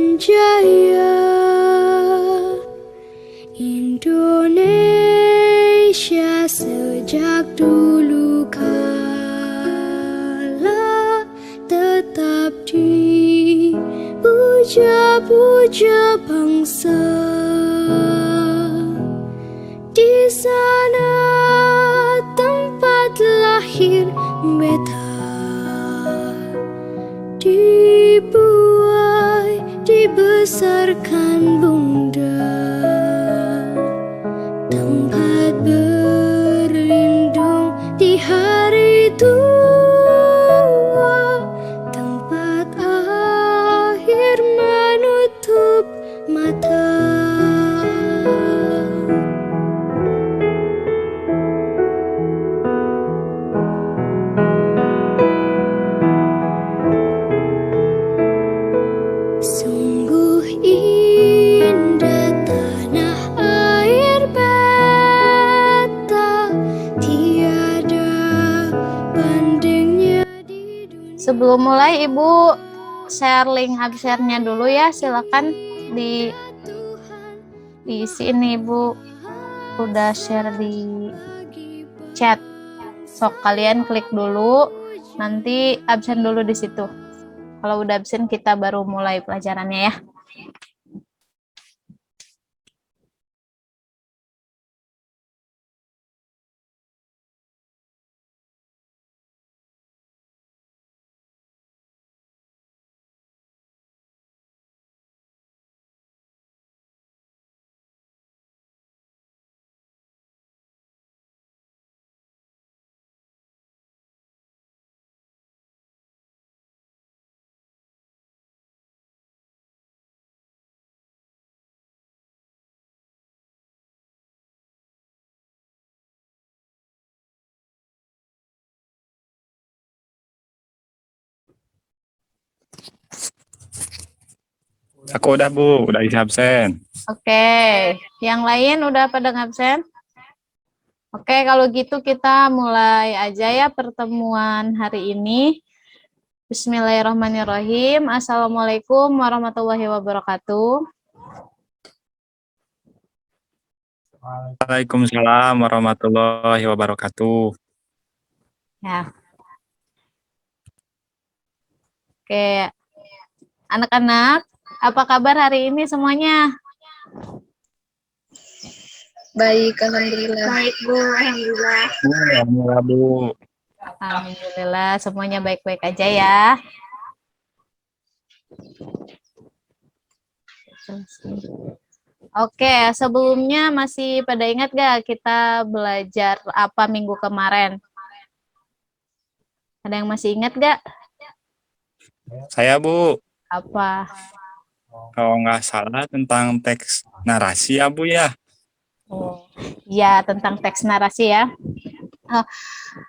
Indonesia Jaya, Indonesia sejak dulu kala tetap dipuja-puja bangsa. Di sana tempat lahir beta, dibuai, dibesarkan bunda, tempat berlindung di hari tua, tempat akhir menutup mata. Sungguh indah tanah air beta, tiada bandingnya di dunia. Sebelum mulai Ibu share link absennya dulu ya, silakan diisi ini Ibu. Udah share di chat. Sok kalian klik dulu, nanti absen dulu di situ. Kalau udah absen kita baru mulai pelajarannya ya. Aku udah Bu, udah isi absen. Oke, yang lain udah pada ngabsen? Oke, kalau gitu kita mulai aja ya pertemuan hari ini. Bismillahirrahmanirrahim. Assalamualaikum warahmatullahi wabarakatuh. Waalaikumsalam warahmatullahi wabarakatuh. Ya. Oke, anak-anak, apa kabar hari ini semuanya? Baik, alhamdulillah. Baik, Bu. Alhamdulillah. Alhamdulillah Bu. Alhamdulillah, semuanya baik-baik aja ya. Oke, sebelumnya masih pada ingat gak kita belajar apa minggu kemarin? Ada yang masih ingat gak? Saya Bu, Apa? kalau nggak salah tentang teks narasi ya Bu ya. Oh, ya tentang teks narasi ya.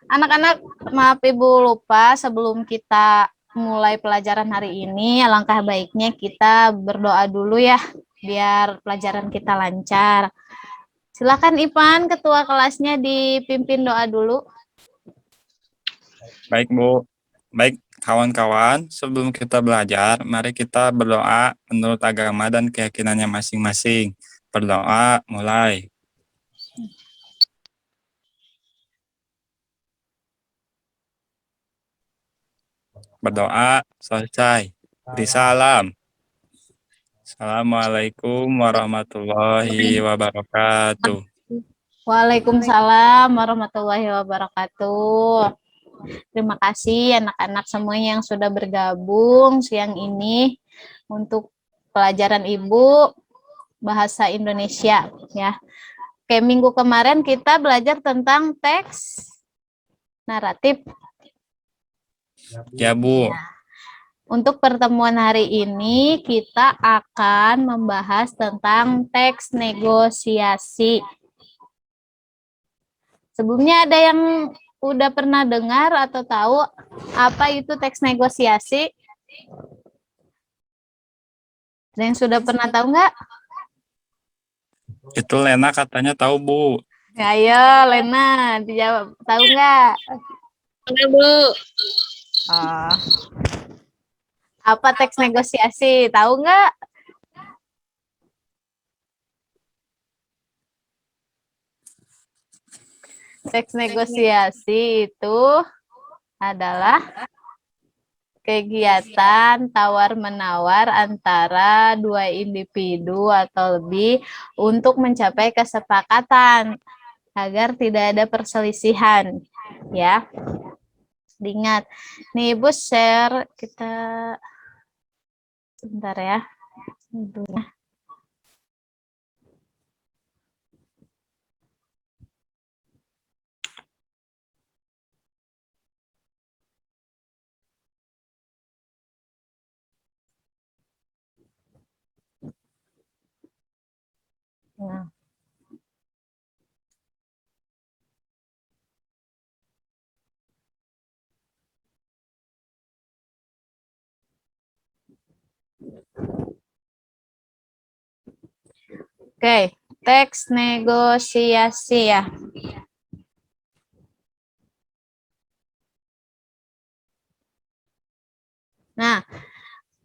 Anak-anak, maaf Ibu lupa sebelum kita mulai pelajaran hari ini, alangkah baiknya kita berdoa dulu ya, biar pelajaran kita lancar. Silakan Ipan, ketua kelasnya dipimpin doa dulu. Baik Bu. Baik kawan-kawan, sebelum kita belajar, mari kita berdoa menurut agama dan keyakinannya masing-masing. Berdoa mulai. Berdoa selesai. Beri salam. Assalamualaikum warahmatullahi wabarakatuh. Waalaikumsalam warahmatullahi wabarakatuh. Terima kasih anak-anak semuanya yang sudah bergabung siang ini untuk pelajaran Ibu Bahasa Indonesia ya. Oke, minggu kemarin kita belajar tentang teks naratif. Ya Bu. Untuk pertemuan hari ini kita akan membahas tentang teks negosiasi. Sebelumnya ada yang udah pernah dengar atau tahu apa itu teks negosiasi? Ada yang sudah pernah tahu nggak? Itu Lena katanya tahu Bu. Ayo Lena, dijawab. Tahu nggak? Oke, Bu. Oh. Apa teks negosiasi? Tahu nggak? Teks negosiasi itu adalah kegiatan tawar-menawar antara dua individu atau lebih untuk mencapai kesepakatan agar tidak ada perselisihan, ya. Diingat. Nih, Ibu share kita sebentar ya. Nah. Oke, teks negosiasi ya. Nah,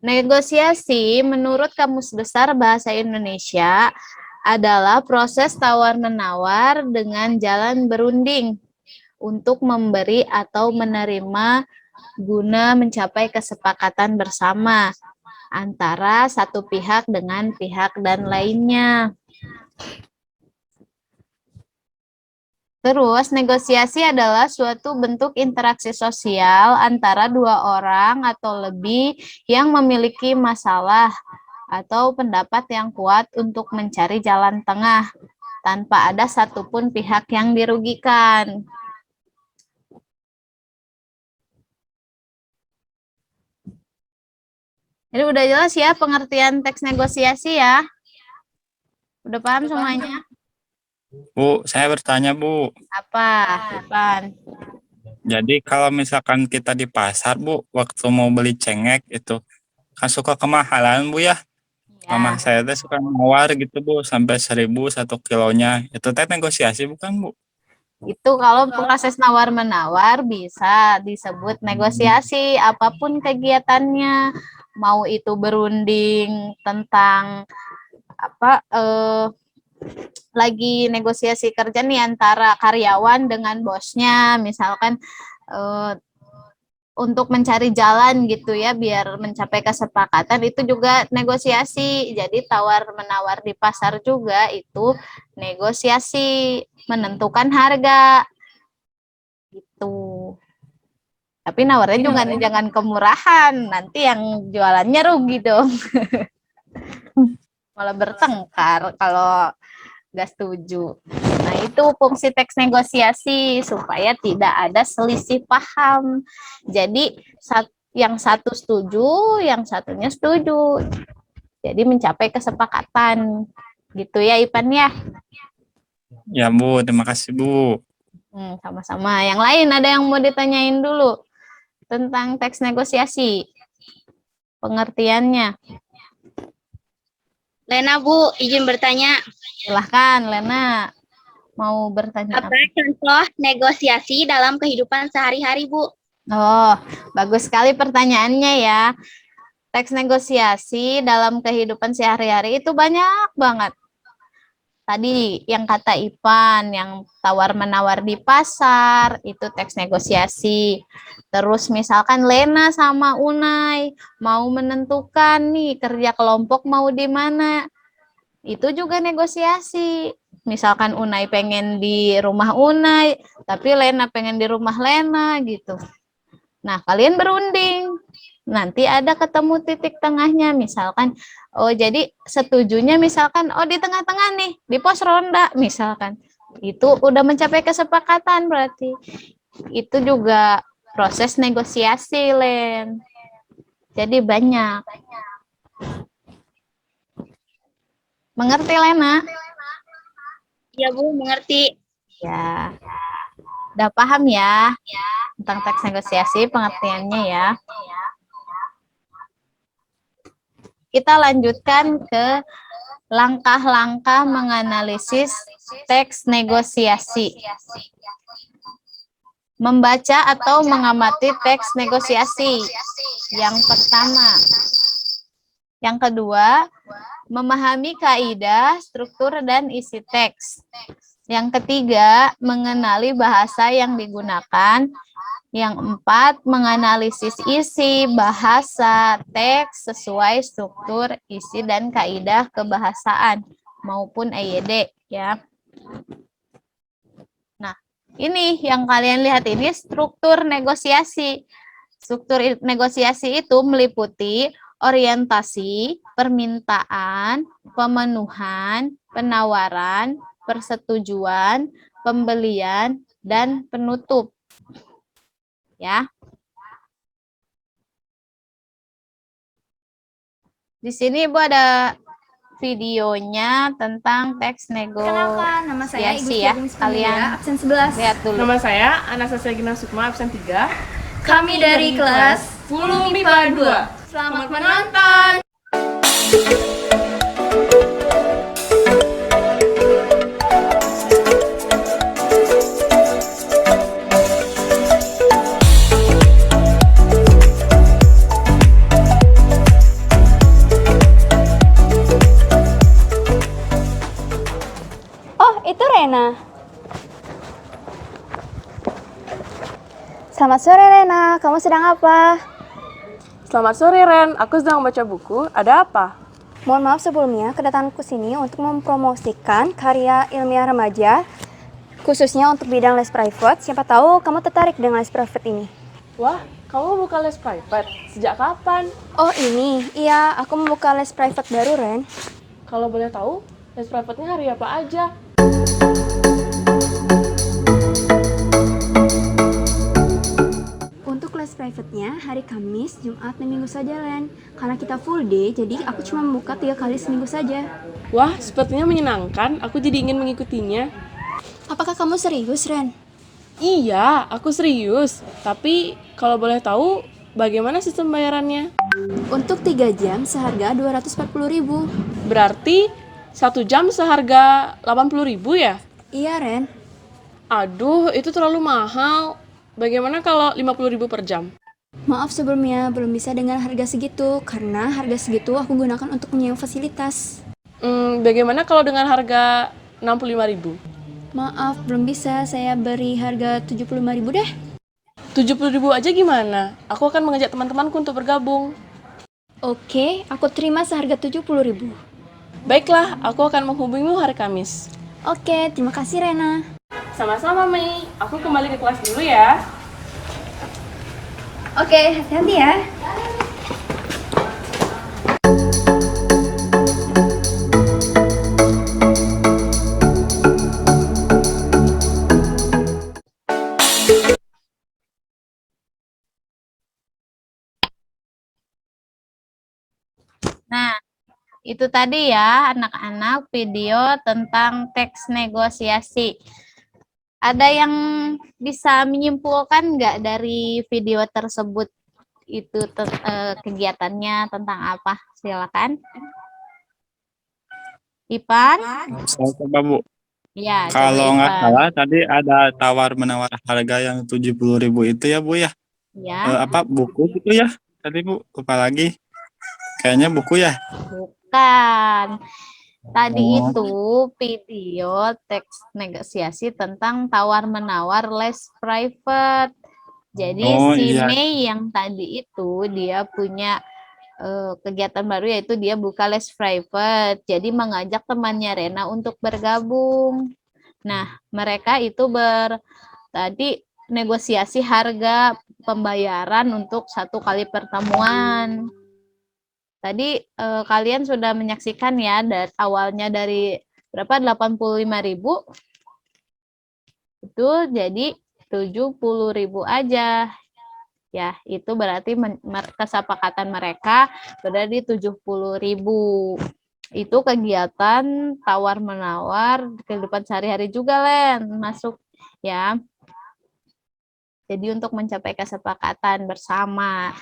negosiasi menurut Kamus Besar Bahasa Indonesia adalah proses tawar-menawar dengan jalan berunding untuk memberi atau menerima guna mencapai kesepakatan bersama antara satu pihak dengan pihak dan lainnya. Terus, negosiasi adalah suatu bentuk interaksi sosial antara dua orang atau lebih yang memiliki masalah atau pendapat yang kuat untuk mencari jalan tengah tanpa ada satupun pihak yang dirugikan. Jadi udah jelas ya pengertian teks negosiasi ya? Udah paham semuanya? Bu, saya bertanya, Bu. Apa, Ipan? Jadi kalau misalkan kita di pasar, Bu, waktu mau beli cengek itu kan suka kemahalan, Bu ya. Mama Ya, saya tuh suka nawar gitu, Bu, sampai 1.000 1 kilonya. Itu teh negosiasi bukan, Bu? itu kalau proses nawar-menawar bisa disebut negosiasi, apapun kegiatannya, mau itu berunding tentang apa lagi negosiasi kerja nih antara karyawan dengan bosnya, misalkan untuk mencari jalan gitu ya biar mencapai kesepakatan, itu juga negosiasi. Jadi tawar-menawar di pasar juga itu negosiasi, menentukan harga gitu. Tapi nawarnya juga jangan kemurahan, nanti yang jualannya rugi dong. Malah bertengkar kalau nggak setuju. Nah, itu fungsi teks negosiasi supaya tidak ada selisih paham. Jadi yang satu setuju, yang satunya setuju. Jadi mencapai kesepakatan. Gitu ya, Ipan ya. Ya, Bu, terima kasih, Bu. Sama-sama. Yang lain ada yang mau ditanyain dulu tentang teks negosiasi? Pengertiannya. Lena, Bu, izin bertanya. Silahkan, Lena. Mau bertanya Apa contoh negosiasi dalam kehidupan sehari-hari, Bu? Oh, bagus sekali pertanyaannya ya. Teks negosiasi dalam kehidupan sehari-hari itu banyak banget. Tadi yang kata Ipan, yang tawar-menawar di pasar, itu teks negosiasi. Terus misalkan Lena sama Unai mau menentukan nih kerja kelompok mau di mana. Itu juga negosiasi. Misalkan Unai pengen di rumah Unai, tapi Lena pengen di rumah Lena gitu. Nah, kalian berunding. Nanti ada ketemu titik tengahnya, misalkan, oh jadi setujunya misalkan, oh di tengah-tengah nih, di pos ronda misalkan. Itu udah mencapai kesepakatan berarti. Itu juga proses negosiasi, Len. Jadi banyak. Mengerti, Lena? Iya, Bu, mengerti. Ya. Udah paham ya tentang teks negosiasi, pengertiannya ya. Kita lanjutkan ke langkah-langkah menganalisis teks negosiasi. Membaca atau mengamati teks negosiasi. Yang pertama. Yang kedua, memahami kaidah, struktur, dan isi teks. Yang ketiga, mengenali bahasa yang digunakan. Yang empat, menganalisis isi, bahasa, teks sesuai struktur, isi, dan kaidah kebahasaan maupun EYD ya. Nah, ini yang kalian lihat ini struktur negosiasi. Struktur negosiasi itu meliputi orientasi, permintaan, pemenuhan, penawaran, persetujuan, pembelian, dan penutup. Ya. Di sini Ibu ada videonya tentang teks Kenalkan, nama saya Ibu negosiasi ya. Kalian absen 11. Lihat dulu. Nama saya Anastasia Gina Sukma, absen 3. Kami dari kelas 10 MIPA 2. Selamat menonton. Oh, itu Rena. Selamat sore Rena, kamu sedang apa? Selamat sore Ren, aku sedang membaca buku. Ada apa? Mohon maaf sebelumnya, kedatanganku sini untuk mempromosikan karya ilmiah remaja, khususnya untuk bidang les private. Siapa tahu kamu tertarik dengan les private ini. Wah, kamu buka les private. Sejak kapan? Oh ini, iya aku membuka les private baru Ren. Kalau boleh tahu, les private-nya hari apa aja? Untuk les private-nya hari Kamis, Jumat, dan Minggu saja Ren. Karena kita full day, jadi aku cuma membuka 3 kali seminggu saja. Wah, sepertinya menyenangkan. Aku jadi ingin mengikutinya. Apakah kamu serius Ren? Iya, aku serius. Tapi kalau boleh tahu, bagaimana sistem bayarannya? Untuk 3 jam seharga 240.000. Berarti 1 jam seharga 80.000 ya? Iya Ren. Aduh, itu terlalu mahal. Bagaimana kalau 50.000 per jam? Maaf sebelumnya, belum bisa dengan harga segitu. Karena harga segitu aku gunakan untuk menyewa fasilitas. Bagaimana kalau dengan harga 65.000? Maaf, belum bisa. Saya beri harga 75.000 deh. 70.000 aja gimana? Aku akan mengajak teman-temanku untuk bergabung. Oke, aku terima seharga 70.000. Baiklah, aku akan menghubungimu hari Kamis. Oke, terima kasih Rena. Sama-sama, Mei. Aku kembali ke kelas dulu ya. Oke, hati-hati ya. Nah, itu tadi ya anak-anak video tentang teks negosiasi. Ada yang bisa menyimpulkan nggak dari video tersebut itu kegiatannya tentang apa? Silakan. Ipan? Saya coba Bu. Ya, Kalau coba nggak Ipan. salah tadi ada tawar-menawar harga yang 70.000 itu ya Bu ya. Ya, Apa buku gitu ya? Tadi Bu, lupa lagi. Kayaknya buku ya. bukan. Tadi Oh. itu video teks negosiasi tentang tawar-menawar les private. Jadi Oh, si iya. Mei yang tadi itu dia punya kegiatan baru yaitu dia buka les private. Jadi mengajak temannya Rena untuk bergabung. Nah, mereka itu tadi negosiasi harga pembayaran untuk 1 kali pertemuan. Tadi kalian sudah menyaksikan ya awalnya dari berapa 85.000 itu jadi 70.000 aja. Ya, itu berarti kesepakatan mereka berada di 70.000. Itu kegiatan tawar-menawar kehidupan sehari-hari juga, Len, masuk ya. Jadi untuk mencapai kesepakatan bersama.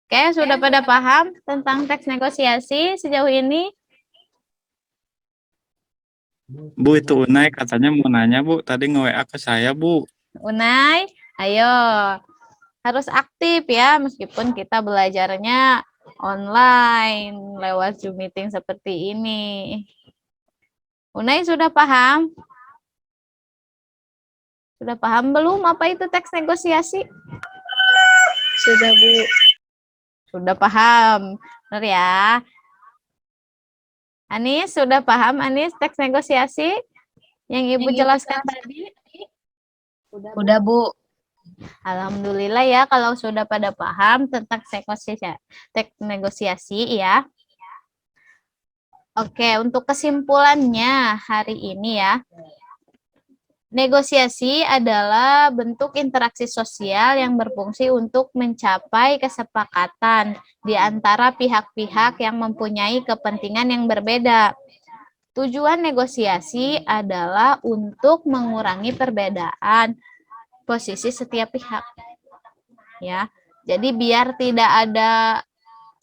Oke, sudah pada paham tentang teks negosiasi sejauh ini? Bu, itu Unai katanya mau nanya Bu, tadi nge-WA ke saya Bu. Unai, ayo. Harus aktif ya, meskipun kita belajarnya online lewat Zoom meeting seperti ini. Unai sudah paham? Sudah paham belum apa itu teks negosiasi? Sudah, Bu. Sudah paham. Benar ya. Anis, sudah paham Anis teks negosiasi yang Ibu jelaskan tadi? Udah, Bu. Alhamdulillah ya kalau sudah pada paham tentang teks negosiasi ya. Oke, untuk kesimpulannya hari ini ya. Negosiasi adalah bentuk interaksi sosial yang berfungsi untuk mencapai kesepakatan di antara pihak-pihak yang mempunyai kepentingan yang berbeda. Tujuan negosiasi adalah untuk mengurangi perbedaan posisi setiap pihak. Ya. Jadi biar tidak ada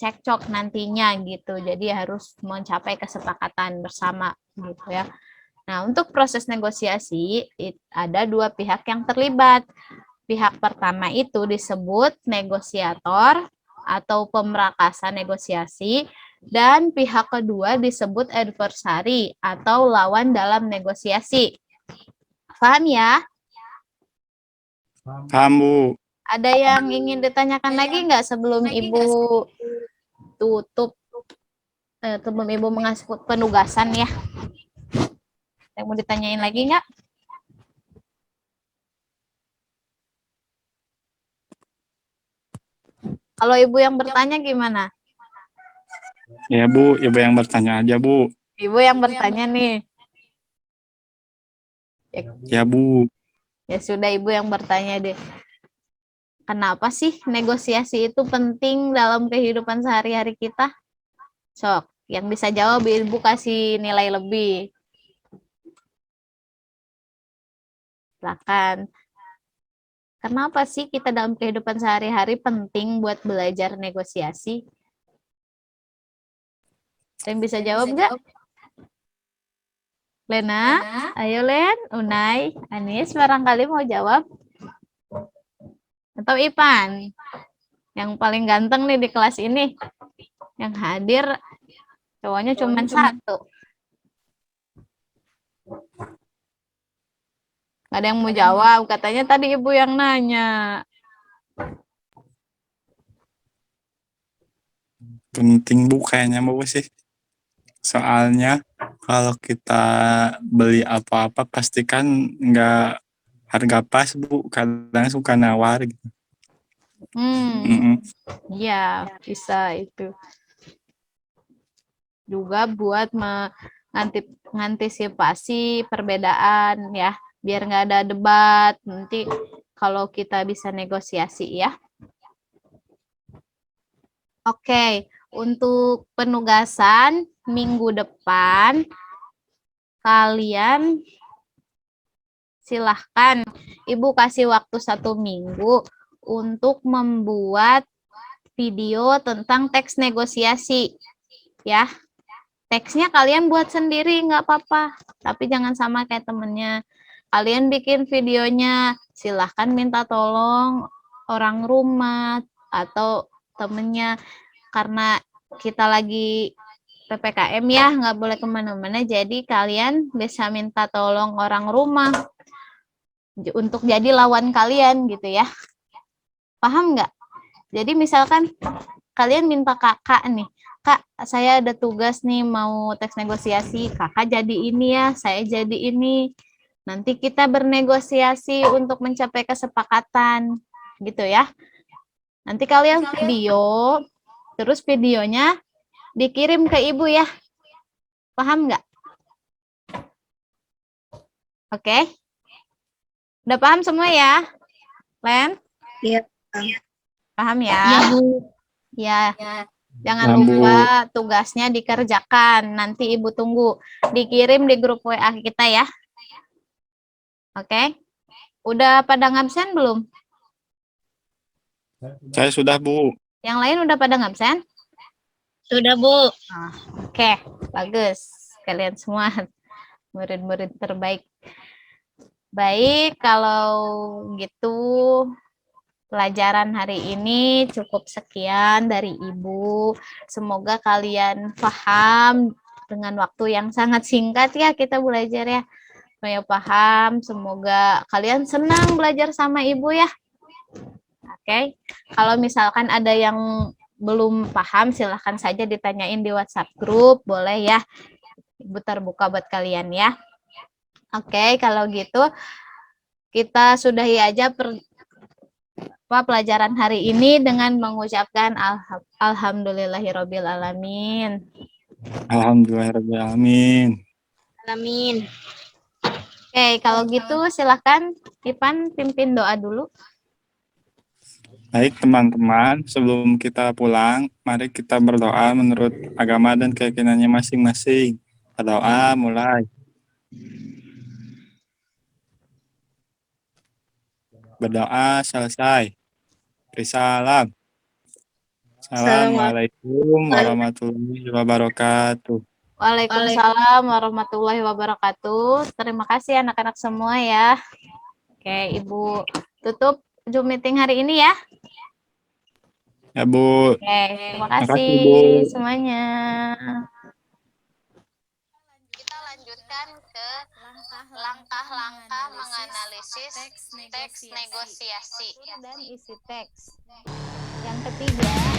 cekcok nantinya gitu. Jadi harus mencapai kesepakatan bersama gitu ya. Nah, untuk proses negosiasi ada dua pihak yang terlibat. Pihak pertama itu disebut negosiator atau pemerakasan negosiasi dan pihak kedua disebut adversary atau lawan dalam negosiasi. Paham ya? Paham, Bu. Ada yang ingin ditanyakan lagi nggak sebelum Ibu tutup, sebelum Ibu mengasih penugasan ya? Yang mau ditanyain lagi nggak? Kalau Ibu yang bertanya gimana? Ya, Bu. Ibu yang bertanya aja, Bu. Ibu yang bertanya nih. Ya, Bu. Ya sudah Ibu yang bertanya deh. Kenapa sih negosiasi itu penting dalam kehidupan sehari-hari kita? Sok, yang bisa jawab Ibu kasih nilai lebih. Silakan. Kenapa sih kita dalam kehidupan sehari-hari penting buat belajar negosiasi? Yang bisa jawab nggak? Lena, ayo Len, Unai, Anis, barangkali mau jawab? Atau Ipan, yang paling ganteng nih di kelas ini, yang hadir cowoknya cuma satu. Gak ada yang mau jawab, katanya tadi Ibu yang nanya. Penting, Bu, kayaknya, Bu, sih. Soalnya kalau kita beli apa-apa pastikan nggak harga pas, Bu. Kadang suka nawar gitu. Iya, bisa itu. Juga buat mengantisipasi perbedaan ya, biar nggak ada debat nanti kalau kita bisa negosiasi ya. Oke, untuk penugasan minggu depan kalian silahkan Ibu kasih waktu 1 minggu untuk membuat video tentang teks negosiasi ya. Teksnya kalian buat sendiri nggak apa-apa, tapi jangan sama kayak temennya. Kalian bikin videonya, silahkan minta tolong orang rumah atau temennya, karena kita lagi PPKM ya, nggak boleh kemana-mana, jadi kalian bisa minta tolong orang rumah untuk jadi lawan kalian gitu ya. Paham nggak? Jadi misalkan kalian minta kakak nih, Kak, saya ada tugas nih mau teks negosiasi, kakak jadi ini ya, saya jadi ini. Nanti kita bernegosiasi untuk mencapai kesepakatan, gitu ya. Nanti kalian video, terus videonya dikirim ke Ibu ya. Paham nggak? Oke? Udah paham semua ya, Len? Iya. Paham ya? Iya, Bu. Ya. Jangan Ya, Bu. lupa tugasnya dikerjakan. Nanti Ibu tunggu. Dikirim di grup WA kita ya. Oke? Udah pada ngabsen belum? Saya sudah, Bu. Yang lain udah pada ngabsen? Sudah, Bu. Oke, bagus. Kalian semua murid-murid terbaik. Baik, kalau gitu pelajaran hari ini cukup sekian dari Ibu. Semoga kalian paham dengan waktu yang sangat singkat ya kita belajar ya. Semoga paham, semoga kalian senang belajar sama Ibu ya. Oke, kalau misalkan ada yang belum paham silahkan saja ditanyain di WhatsApp grup, boleh ya. Ibu terbuka buat kalian ya. Oke, kalau gitu kita sudahi aja pelajaran hari ini dengan mengucapkan alhamdulillahirabbil alamin. Alhamdulillahirrahmanirrahim. Amin. Oke, kalau gitu silakan Ipan pimpin doa dulu. Baik teman-teman, sebelum kita pulang, mari kita berdoa menurut agama dan keyakinannya masing-masing. Berdoa mulai. Berdoa selesai. Beri salam. Assalamualaikum warahmatullahi wabarakatuh. Waalaikumsalam warahmatullahi wabarakatuh. Terima kasih anak-anak semua ya. Oke, Ibu tutup Zoom meeting hari ini ya. Ya Bu. Oke, terima Makasih, kasih Bu. semuanya. Kita lanjutkan ke langkah-langkah menganalisis teks negosiasi dan isi teks. Yang ketiga,